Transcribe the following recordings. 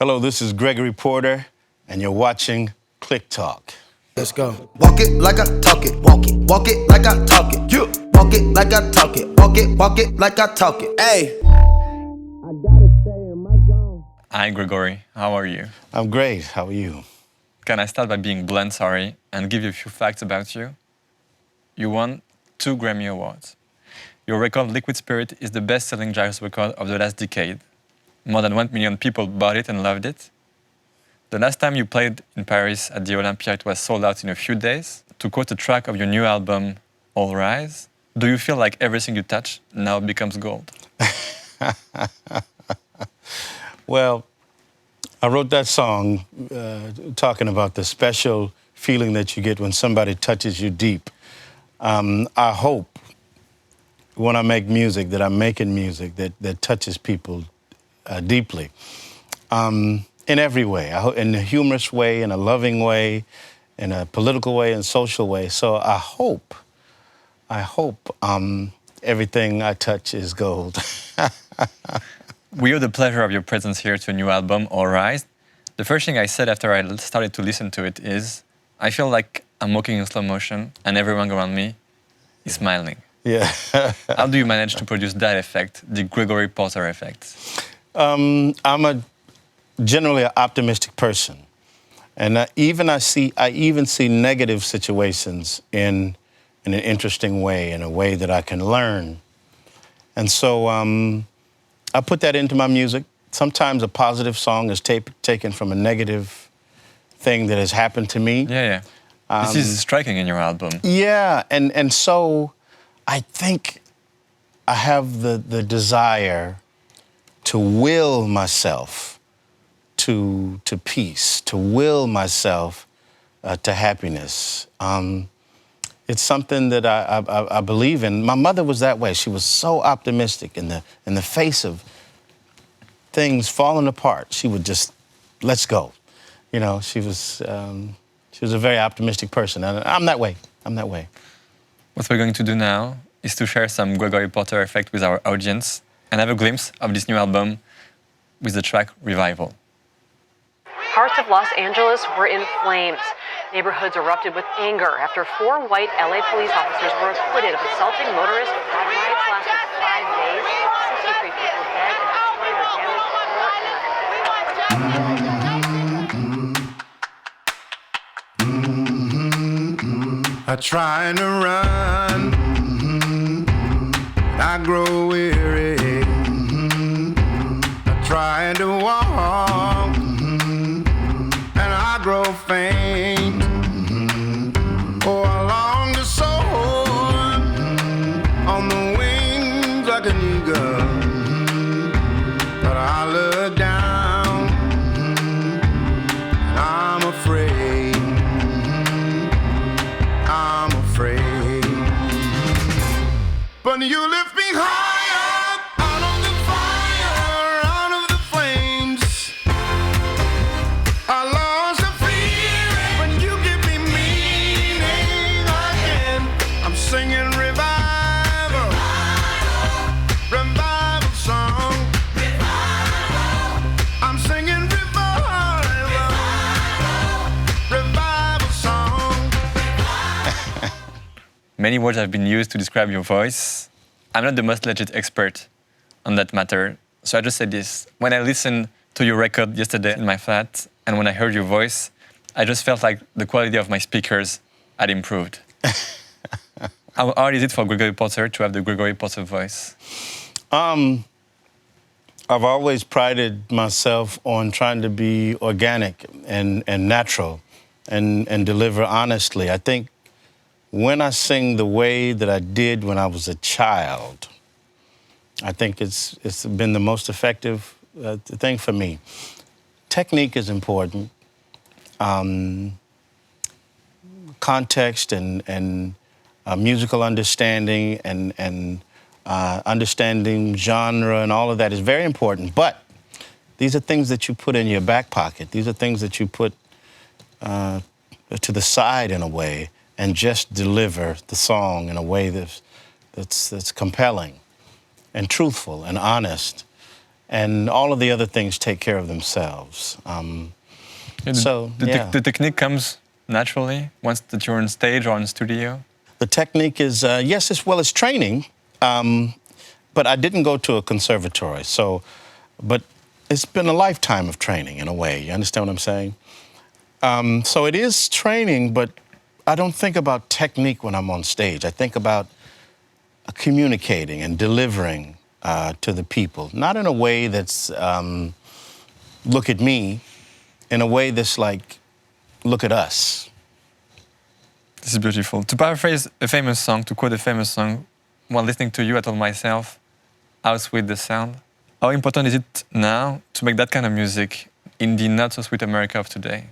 Hello, this is Gregory Porter, and you're watching Clique Talk. Let's go. Walk it like I talk it. Walk it like I talk it. You walk it like I talk it. Walk it like I talk it. Hey. I gotta stay in my zone. Hi, Gregory. How are you? I'm great. How are you? Can I start by being blunt, sorry, and give you a few facts about you? You won 2 Grammy Awards. Your record, Liquid Spirit, is the best-selling jazz record of the last decade. More than 1 million people bought it and loved it. The last time you played in Paris at the Olympia, it was sold out in a few days. To quote a track of your new album, All Rise, do you feel like everything you touch now becomes gold? Well, I wrote that song talking about the special feeling that you get when somebody touches you deep. I hope when I make music that I'm making music that touches people deeply. In every way, in a humorous way, in a loving way, in a political way, and social way. So I hope everything I touch is gold. We owe the pleasure of your presence here to a new album, All Rise. The first thing I said after I started to listen to it is, I feel like I'm walking in slow motion and everyone around me is smiling. Yeah. How do you manage to produce that effect, the Gregory Porter effect? I'm generally an optimistic person, and I even see negative situations in an interesting way, in a way that I can learn, and so I put that into my music. Sometimes a positive song is taken from a negative thing that has happened to me. Yeah. This is striking in your album. Yeah, and so I think I have the desire to will myself to peace, to will myself to happiness. It's something that I believe in. My mother was that way. She was so optimistic in the face of things falling apart. She would just, let's go. You know, she was a very optimistic person, and I'm that way. What we're going to do now is to share some Gregory Porter effect with our audience and have a glimpse of this new album with the track Revival. Parts of Los Angeles were in flames. Neighborhoods erupted with anger after 4 white LA police officers were acquitted of assaulting motorists. Riots lasted 5 days, 63 people dead and destroyed or damaged I try to run, I grow weary. I try to walk, and I grow faint. Oh, I long to soar on the wings like an eagle, but I look down, and I'm afraid. But you lift me higher, out of the fire, out of the flames. I lost the feeling, but you give me meaning again. I'm singing revival, revival song. I'm singing revival, revival song. Many words have been used to describe your voice. I'm not the most legit expert on that matter, so I just say this. When I listened to your record yesterday in my flat, and when I heard your voice, I just felt like the quality of my speakers had improved. How hard is it for Gregory Porter to have the Gregory Porter voice? I've always prided myself on trying to be organic and natural and deliver honestly. I think when I sing the way that I did when I was a child, I think it's been the most effective thing for me. Technique is important. Context and musical understanding and understanding genre and all of that is very important. But these are things that you put in your back pocket. These are things that you put to the side in a way, and just deliver the song in a way that's compelling and truthful and honest and all of the other things take care of themselves. The technique comes naturally once that you're on stage or in studio? The technique is, yes, it's training, but I didn't go to a conservatory, but it's been a lifetime of training in a way. You understand what I'm saying? So it is training, but I don't think about technique when I'm on stage. I think about communicating and delivering to the people, not in a way that's look at me, in a way that's like, look at us. This is beautiful. To paraphrase a famous song, to quote a famous song, while listening to you, I told myself, how sweet the sound. How important is it now to make that kind of music in the not-so-sweet America of today?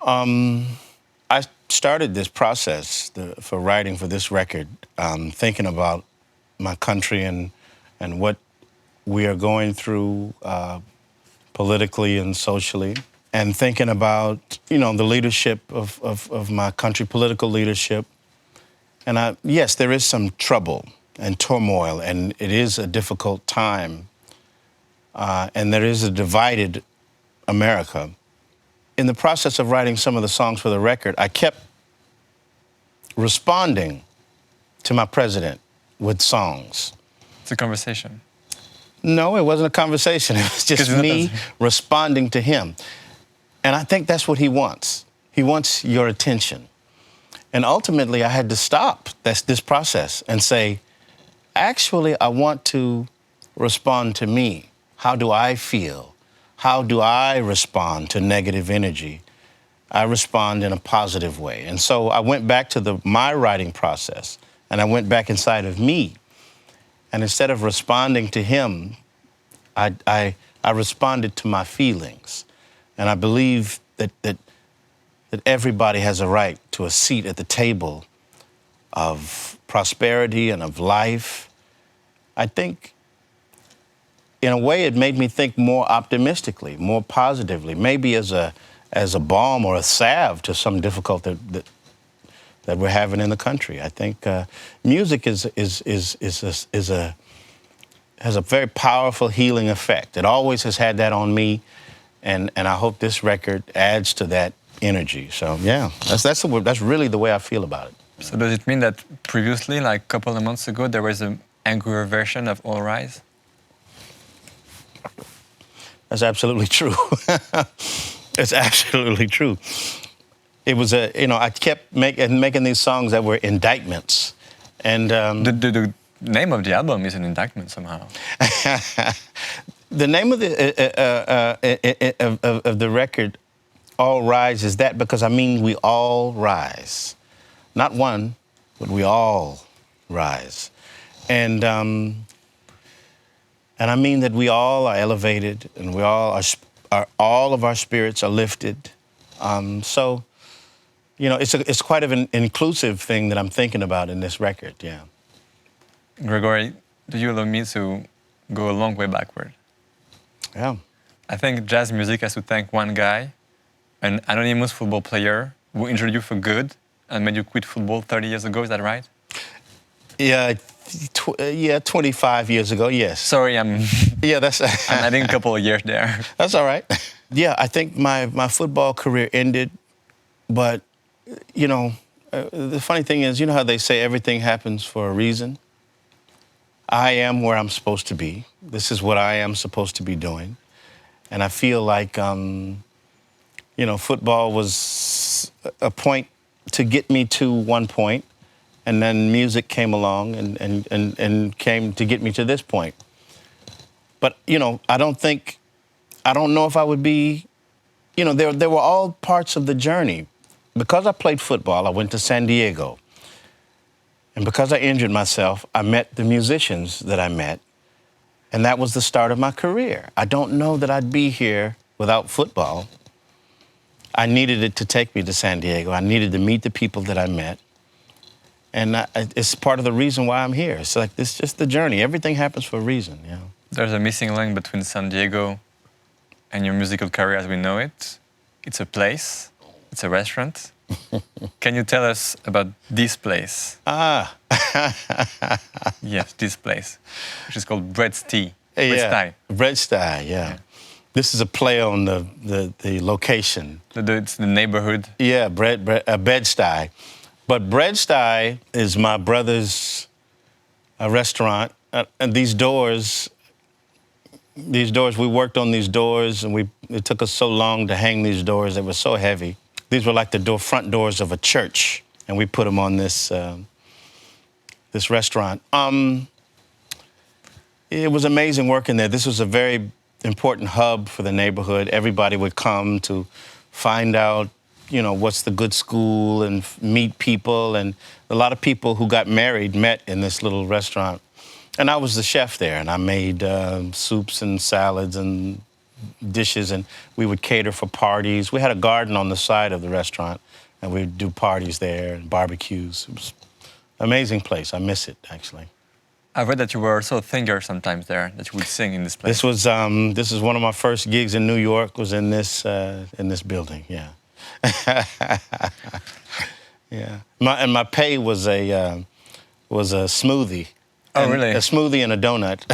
I started this process for writing for this record, thinking about my country and what we are going through politically and socially, and thinking about, the leadership of my country, political leadership. And yes, there is some trouble and turmoil, and it is a difficult time, and there is a divided America. In the process of writing some of the songs for the record, I kept responding to my president with songs. It's a conversation. No, it wasn't a conversation. It was just me responding to him. And I think that's what he wants. He wants your attention. And ultimately, I had to stop this process and say, actually, I want to respond to me. How do I feel? How do I respond to negative energy? I respond in a positive way. And so I went back to my writing process, and I went back inside of me. And instead of responding to him, I responded to my feelings. And I believe that everybody has a right to a seat at the table of prosperity and of life. I think, in a way, it made me think more optimistically, more positively, maybe as a balm or a salve to some difficulty that we're having in the country. I think music has a very powerful healing effect. It always has had that on me, and I hope this record adds to that energy. So yeah, that's really the way I feel about it. So does it mean that previously, like a couple of months ago, there was an angrier version of All Rise? That's absolutely true. It's absolutely true. It was I kept making these songs that were indictments, and the name of the album is an indictment somehow. The name of the record, All Rise, is that because I mean we all rise, not one, but we all rise, and I mean that we all are elevated, and we all all of our spirits are lifted. So, it's quite of an inclusive thing that I'm thinking about in this record. Yeah. Gregory, do you allow me to go a long way backward? Yeah. I think jazz music has to thank one guy, an anonymous football player who injured you for good and made you quit football 30 years ago. Is that right? Yeah. 25 years ago, yes. Sorry, Yeah, I'm adding a couple of years there. That's all right. Yeah, I think my football career ended, but, the funny thing is, you know how they say everything happens for a reason? I am where I'm supposed to be. This is what I am supposed to be doing. And I feel like, football was a point to get me to one point, and then music came along and came to get me to this point. But, I don't know if I would be, there were all parts of the journey. Because I played football, I went to San Diego. And because I injured myself, I met the musicians that I met, and that was the start of my career. I don't know that I'd be here without football. I needed it to take me to San Diego. I needed to meet the people that I met. And it's part of the reason why I'm here. It's like, it's just the journey. Everything happens for a reason, There's a missing link between San Diego and your musical career as we know it. It's a place. It's a restaurant. Can you tell us about this place? Ah. Yes, this place, which is called Bread's Tea. Bread-Style. Bread-Style, yeah. This is a play on the location. It's the neighborhood. Yeah, Bed-Stuy. But Bread-Stuy is my brother's restaurant. And these doors, we worked on these doors, and it took us so long to hang these doors. They were so heavy. These were like the front doors of a church, and we put them on this restaurant. It was amazing working there. This was a very important hub for the neighborhood. Everybody would come to find out, what's the good school and meet people. And a lot of people who got married met in this little restaurant. And I was the chef there, and I made soups and salads and dishes, and we would cater for parties. We had a garden on the side of the restaurant, and we'd do parties there and barbecues. It was an amazing place. I miss it, actually. I've read that you were also a singer sometimes there, that you would sing in this place. This is one of my first gigs in New York, was in this building, yeah. Yeah. My pay was a smoothie. Oh, really? A smoothie and a donut.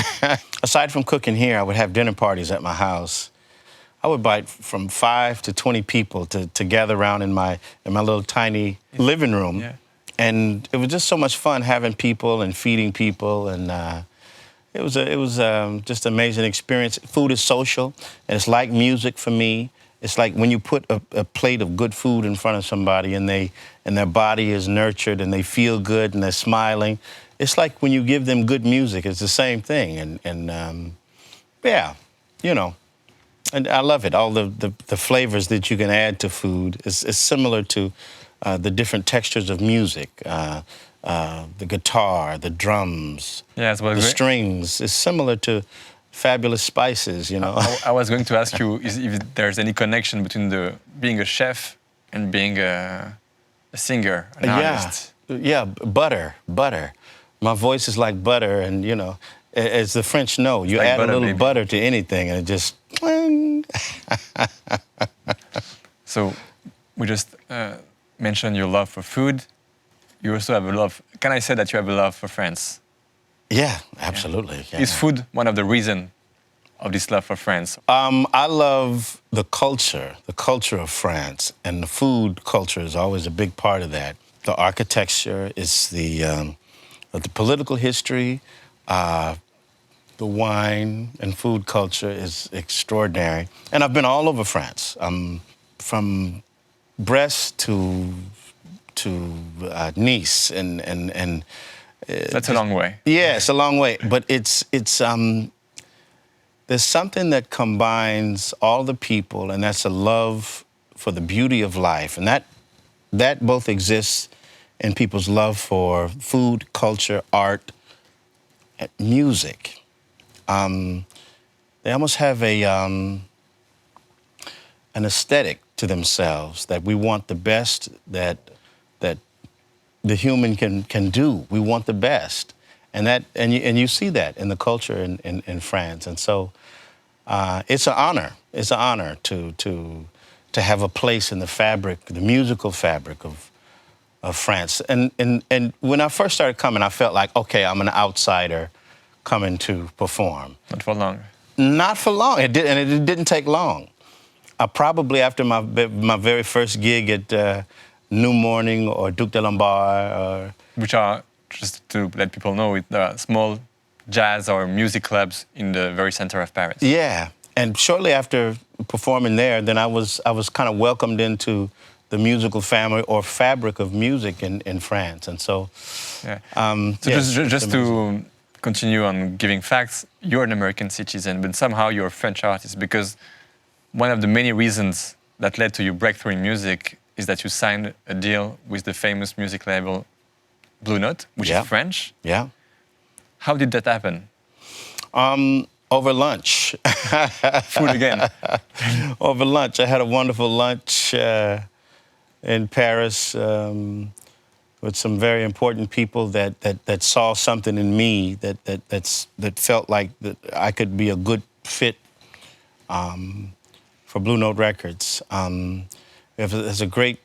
Aside from cooking here, I would have dinner parties at my house. I would invite from 5 to 20 people to gather around in my little tiny living room. Yeah. And it was just so much fun having people and feeding people, and it was just an amazing experience. Food is social, and it's like music for me. It's like when you put a plate of good food in front of somebody, and their body is nurtured, and they feel good, and they're smiling. It's like when you give them good music. It's the same thing, and yeah, and I love it. All the flavors that you can add to food is similar to the different textures of music, the guitar, the drums, the strings. Is similar to fabulous spices, I was going to ask you if there's any connection between being a chef and being a singer, an artist. Yeah, butter. My voice is like butter, and as the French know, you add butter, a little butter to anything, and it just. So, we just mentioned your love for food. You also have a love. Can I say that you have a love for France? Yeah, absolutely. Yeah. Is food one of the reasons of this love for France? I love the culture of France, and the food culture is always a big part of that. The architecture is the political history, the wine and food culture is extraordinary. And I've been all over France, from Brest to Nice, and that's a long way. Yeah, it's a long way, but it's there's something that combines all the people, and that's a love for the beauty of life, and that both exists in people's love for food, culture, art, music. They almost have an aesthetic to themselves that we want the best that the human can do. We want the best, and you see that in the culture in France. And so it's an honor. It's an honor to have a place in the fabric, the musical fabric of France. And when I first started coming, I felt like, okay, I'm an outsider coming to perform. Not for long. Not for long. It didn't take long. Probably after my very first gig at New Morning or Duc de Lombard. Which are, just to let people know, small jazz or music clubs in the very center of Paris. Yeah, and shortly after performing there, then I was kind of welcomed into the musical family or fabric of music in France, and so. Yeah. Just to continue on giving facts, you're an American citizen, but somehow you're a French artist, because one of the many reasons that led to your breakthrough in music is that you signed a deal with the famous music label Blue Note, which is French. Yeah. How did that happen? Over lunch. Food again. Over lunch. I had a wonderful lunch in Paris with some very important people that saw something in me that felt like that I could be a good fit for Blue Note Records. There's a great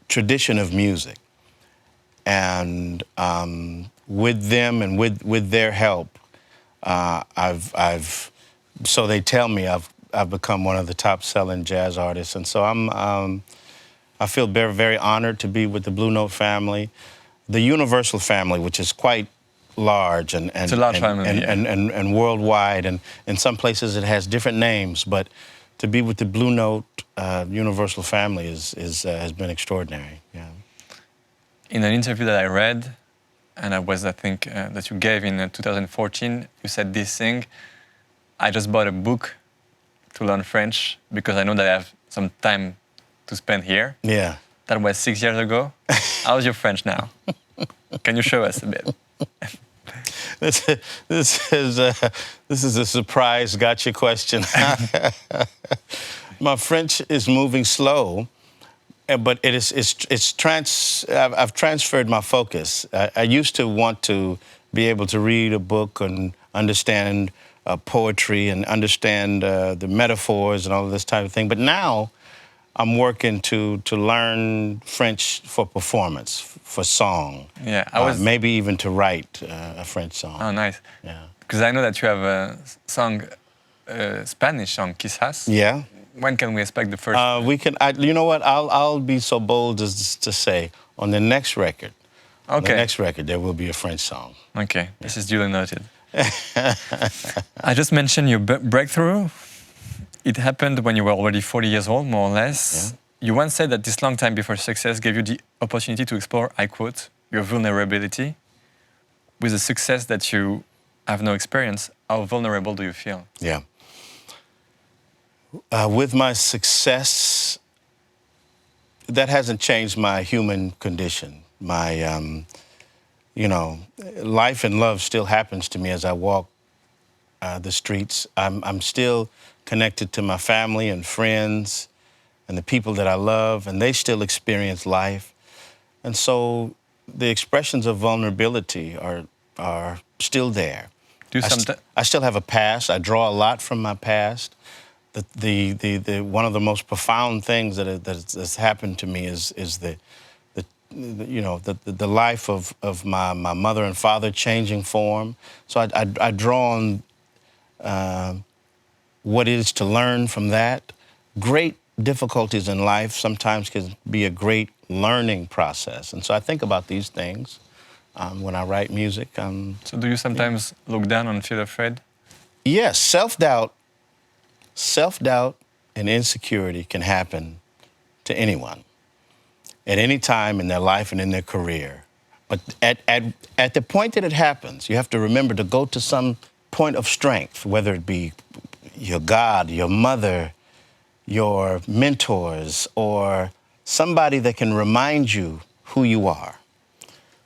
tradition of music, and with them and with their help, So they tell me I've become one of the top-selling jazz artists, and so I feel very, very honored to be with the Blue Note family, the Universal family, which is quite large and It's a large family, yeah. and worldwide, and in some places it has different names, but to be with the Blue Note Universal family has been extraordinary. Yeah. In an interview that I read, and I think that you gave in 2014, you said this thing: I just bought a book to learn French because I know that I have some time to spend here. Yeah. That was 6 years ago. How's your French now? Can you show us a bit? This is a surprise gotcha question. My French is moving slow, but I've transferred my focus. I used to want to be able to read a book and understand poetry and understand the metaphors and all of this type of thing. But now I'm working to learn French for performance, for song. Yeah, maybe even to write a French song. Oh, nice. Yeah. Because I know that you have a song, Spanish song, quizás. Yeah. When can we expect the first? We can. You know what? I'll be so bold as to say on the next record. Okay. On the next record there will be a French song. Okay. This is duly noted. I just mentioned your breakthrough. It happened when you were already 40 years old, more or less. Yeah. You once said that this long time before success gave you the opportunity to explore, I quote, your vulnerability. With a success that you have no experience, how vulnerable do you feel? Yeah. With my success, that hasn't changed my human condition. My, life and love still happens to me as I walk the streets. I'm still connected to my family and friends and the people that I love, and they still experience life. And so the expressions of vulnerability are still there. I still have a past. I draw a lot from my past. One of the most profound things that's happened to me is the life of my mother and father changing form. So I draw on what it is to learn from that. Great difficulties in life sometimes can be a great learning process. And so I think about these things when I write music. So do you sometimes look down and feel afraid? Yes, self-doubt and insecurity can happen to anyone at any time in their life and in their career. But at the point that it happens, you have to remember to go to some point of strength, whether it be your God, your mother, your mentors, or somebody that can remind you who you are.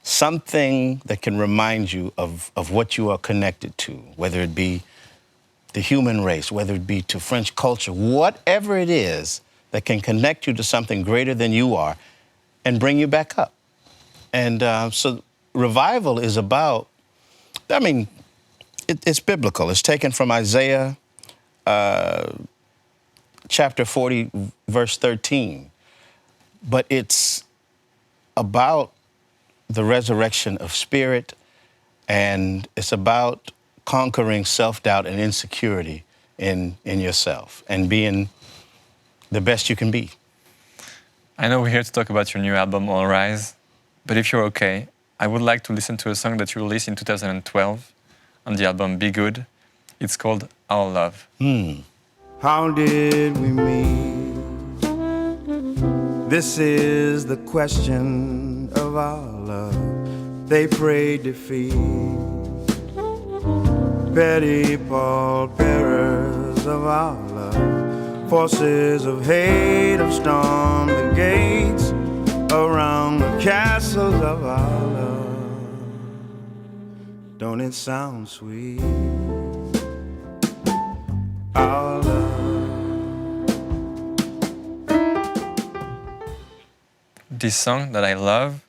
Something that can remind you of what you are connected to, whether it be the human race, whether it be to French culture, whatever it is that can connect you to something greater than you are and bring you back up. And so revival is about, it's biblical. It's taken from Isaiah chapter 40, verse 13. But it's about the resurrection of spirit, and it's about conquering self-doubt and insecurity in yourself and being the best you can be. I know we're here to talk about your new album, All Rise, but if you're okay, I would like to listen to a song that you released in 2012 on the album Be Good. It's called Our Love. How did we meet? This is the question of our love. They pray defeat. Petty pallbearers of our love. Forces of hate have stormed the gates around the castles of our love. Don't it sound sweet? Our love. This song that I love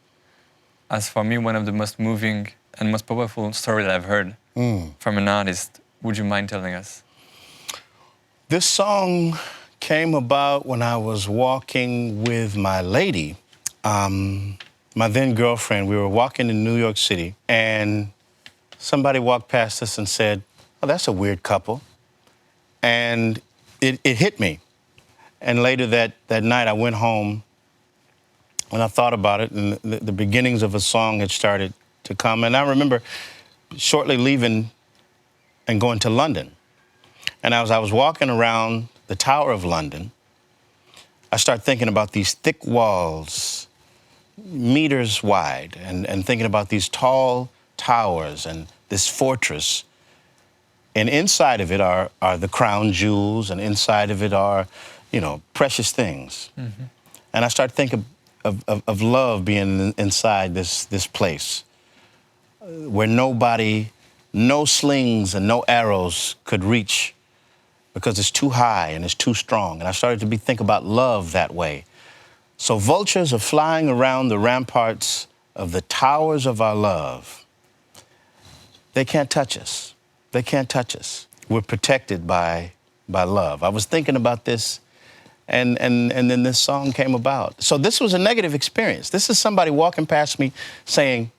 has for me one of the most moving and most powerful stories that I've heard from an artist. Would you mind telling us? This song came about when I was walking with my lady, my then girlfriend. We were walking in New York City, and somebody walked past us and said, oh, that's a weird couple. And it hit me. And later that night, I went home and I thought about it, and the beginnings of a song had started to come. And I remember shortly leaving and going to London. And as I was walking around the Tower of London, I started thinking about these thick walls, meters wide, and thinking about these tall towers and this fortress. And inside of it are the crown jewels, and inside of it are, precious things. Mm-hmm. And I started thinking of love being inside this place where no slings and no arrows could reach because it's too high and it's too strong. And I started to think about love that way. So vultures are flying around the ramparts of the towers of our love. They can't touch us. They can't touch us. We're protected by love. I was thinking about this, and then this song came about. So this was a negative experience. This is somebody walking past me saying,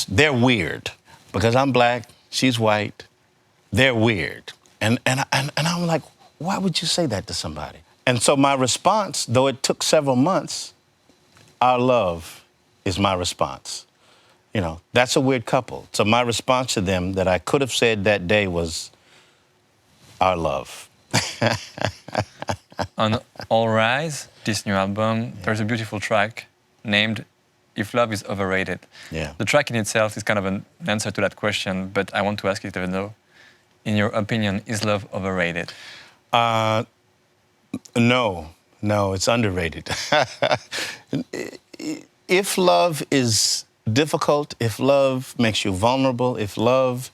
they're weird. Because I'm black, she's white, they're weird. And I'm like, why would you say that to somebody? And so my response, though it took several months, our love is my response. That's a weird couple. So my response to them that I could have said that day was, our love. On All Rise, this new album, there's a beautiful track named If Love is Overrated. Yeah. The track in itself is kind of an answer to that question, but I want to ask you to know, in your opinion, is love overrated? No, it's underrated. If love is difficult, if love makes you vulnerable, if love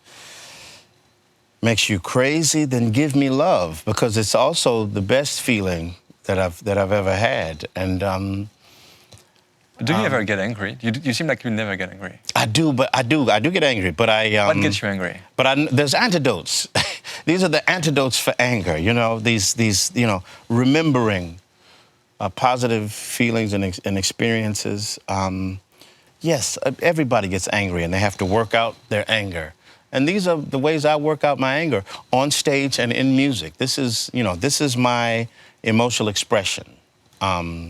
makes you crazy, then give me love, because it's also the best feeling that I've ever had. And do you ever get angry? You seem like you never get angry. I do get angry, but what gets you angry? But there's antidotes. These are the antidotes for anger. These remembering positive feelings and experiences. Yes, everybody gets angry, and they have to work out their anger. And these are the ways I work out my anger, on stage and in music. This is my emotional expression.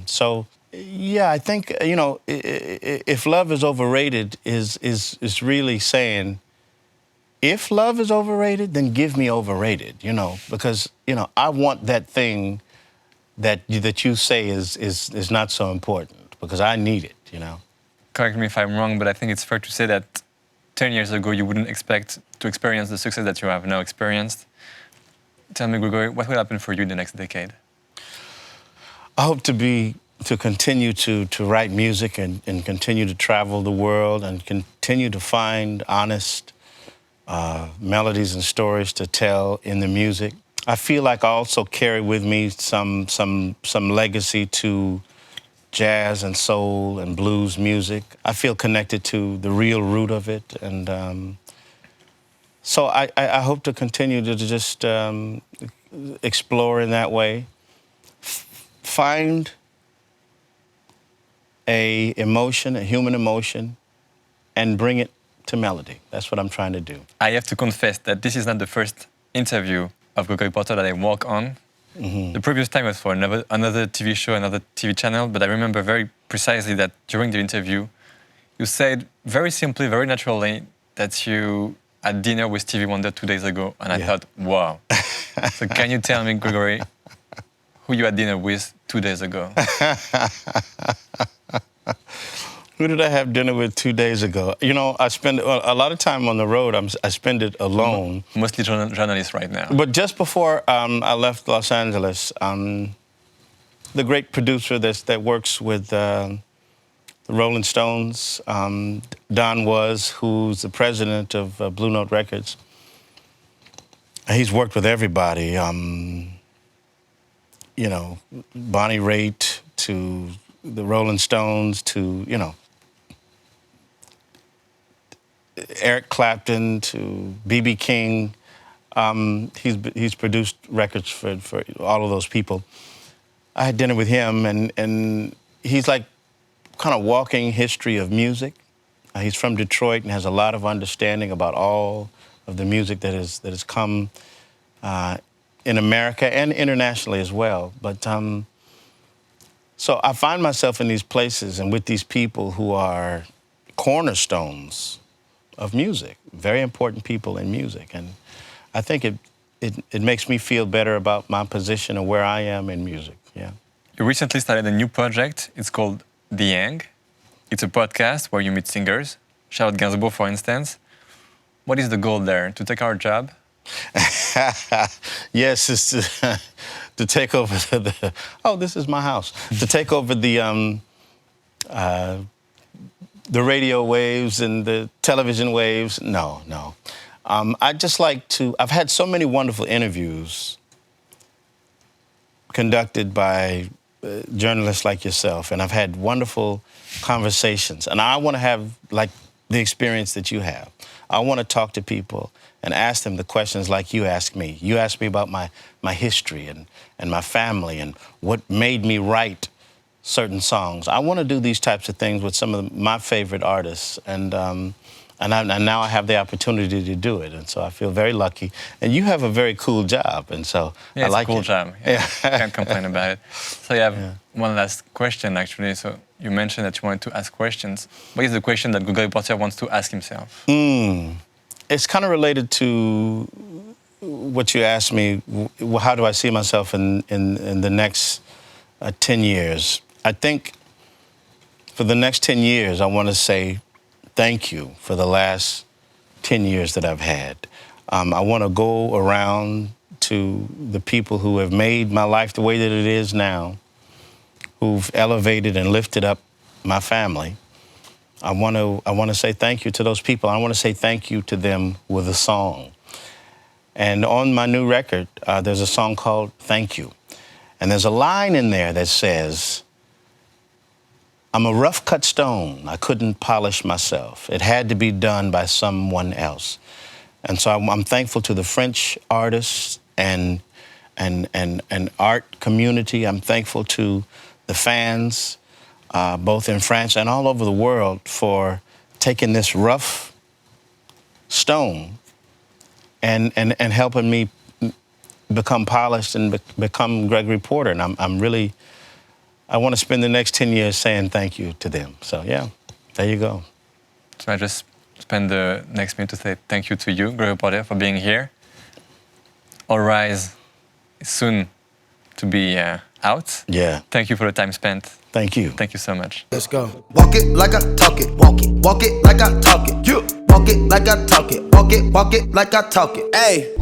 So, yeah, I think, if love is overrated is really saying, if love is overrated, then give me overrated, because, I want that thing that you say is not so important, because I need it, Correct me if I'm wrong, but I think it's fair to say that 10 years ago you wouldn't expect to experience the success that you have now experienced. Tell me, Gregory, what will happen for you in the next decade? I hope to continue to write music and continue to travel the world and continue to find honest melodies and stories to tell in the music. I feel like I also carry with me some legacy to jazz and soul and blues music. I feel connected to the real root of it, and so I hope to continue to just explore in that way. Find a human emotion, and bring it to melody. That's what I'm trying to do. I have to confess that this is not the first interview of Gregory Porter that I walk on. Mm-hmm. The previous time was for another TV show, another TV channel, but I remember very precisely that during the interview, you said very simply, very naturally, that you had dinner with Stevie Wonder 2 days ago, and I thought, wow. So can you tell me, Gregory, who you had dinner with 2 days ago? Who did I have dinner with 2 days ago? I spend a lot of time on the road. I spend it alone. Mostly journalist right now. But just before I left Los Angeles, the great producer that works with the Rolling Stones, Don Was, who's the president of Blue Note Records. He's worked with everybody, Bonnie Raitt to the Rolling Stones to, Eric Clapton to B.B. King. He's produced records for all of those people. I had dinner with him, and he's like kind of walking history of music. He's from Detroit and has a lot of understanding about all of the music that has come in America and internationally as well. But so I find myself in these places and with these people who are cornerstones of music, very important people in music, and I think it makes me feel better about my position and where I am in music. Yeah. You recently started a new project. It's called The Yang. It's a podcast where you meet singers. Charlotte Gainsbourg, for instance. What is the goal there? To take our job? Yes, it's to take over the. Oh, this is my house. To take over the radio waves and the television waves. No. I just like to. I've had so many wonderful interviews conducted by journalists like yourself, and I've had wonderful conversations. And I want to have like the experience that you have. I want to talk to people and ask them the questions like you ask me. You ask me about my history and my family and what made me write certain songs. I want to do these types of things with some of my favorite artists, and now I have the opportunity to do it, and so I feel very lucky. And you have a very cool job, and so yeah, I like it. It's a cool job. Yeah. Can't complain about it. So you have one last question, actually. So you mentioned that you wanted to ask questions. What is the question that Gregory Porter wants to ask himself? It's kind of related to what you asked me. How do I see myself in the next 10 years? I think for the next 10 years, I want to say thank you for the last 10 years that I've had. I want to go around to the people who have made my life the way that it is now, who've elevated and lifted up my family. I want to say thank you to those people. I want to say thank you to them with a song. And on my new record, there's a song called Thank You. And there's a line in there that says, I'm a rough-cut stone. I couldn't polish myself. It had to be done by someone else. And so I'm thankful to the French artists and art community. I'm thankful to the fans, both in France and all over the world, for taking this rough stone and helping me become polished and become Gregory Porter. And I want to spend the next 10 years saying thank you to them. So yeah, there you go. So I just spend the next minute to say thank you to you, Gregory Porter, for being here. All Rise is soon to be out. Yeah. Thank you for the time spent. Thank you. Thank you so much. Let's go. Walk it like I talk it. Walk it. Walk it like I talk it. You. Walk it like I talk it. Walk it like I talk it. Hey.